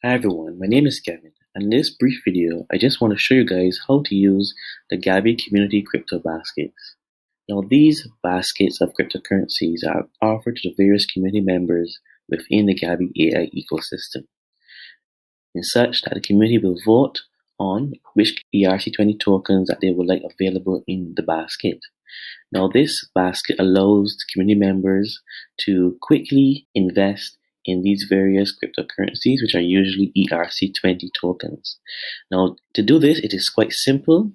Hi everyone, my name is Kevin, and in this brief video, I just want to show you guys how to use the Gaby Community Crypto Baskets. Now, these baskets of cryptocurrencies are offered to the various community members within the Gaby AI ecosystem, in such that the community will vote on which ERC20 tokens that they would like available in the basket. Now, this basket allows the community members to quickly invest in these various cryptocurrencies, which are usually ERC20 tokens. Now, to do this, it is quite simple.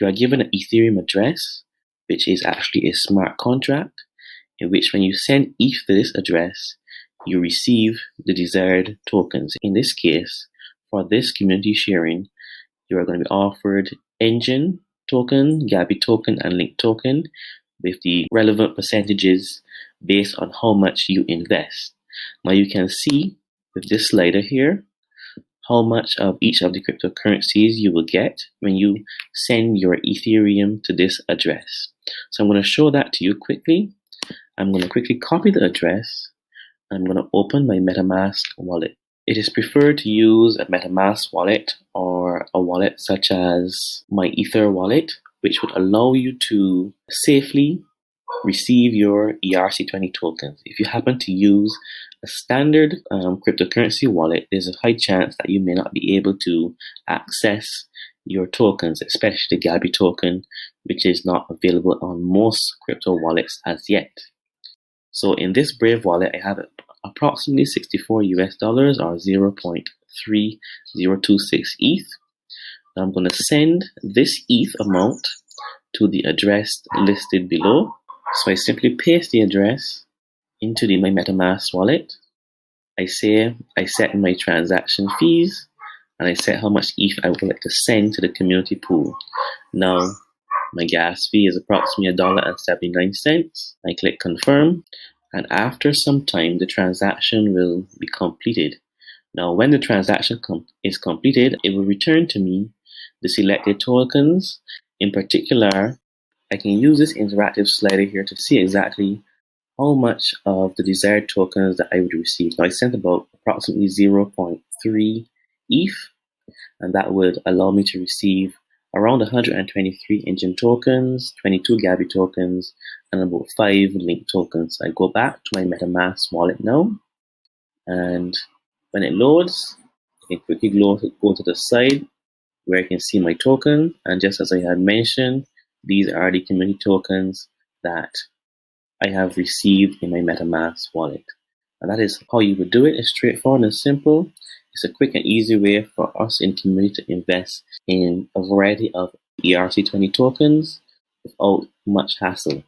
You are given an Ethereum address, which is actually a smart contract, in which when you send ETH to this address, you receive the desired tokens. In this case, for this community sharing, you are going to be offered Engine token, Gaby token, and Link token with the relevant percentages based on how much you invest. Now you can see with this slider here how much of each of the cryptocurrencies you will get when you send your Ethereum to this address. So I'm going to show that to you quickly. I'm going to quickly copy the address. I'm going to open my MetaMask wallet. It is preferred to use a MetaMask wallet or a wallet such as my Ether wallet, which would allow you to safely receive your ERC20 tokens. If you happen to use a standard cryptocurrency wallet, there's a high chance that you may not be able to access your tokens, especially the Gaby token, which is not available on most crypto wallets as yet. So in this Brave wallet, I have approximately 64 US dollars or 0.3026 ETH. Now I'm going to send this ETH amount to the address listed below. So I simply paste the address into my MetaMask wallet. I set my transaction fees, and I set how much ETH I would like to send to the community pool. Now, my gas fee is approximately $1.79. I click confirm, and after some time, the transaction will be completed. Now, when the transaction is completed, it will return to me the selected tokens. In particular, I can use this interactive slider here to see exactly how much of the desired tokens that I would receive. Now, I sent about approximately 0.3 ETH, and that would allow me to receive around 123 Engine tokens, 22 Gaby tokens, and about 5 Link tokens. I go back to my MetaMask wallet now, and when it loads, I can quickly go to the side where I can see my token, and just as I had mentioned, these are the community tokens that I have received in my MetaMask wallet. And that is how you would do it. It's straightforward and simple. It's a quick and easy way for us in community to invest in a variety of ERC20 tokens without much hassle.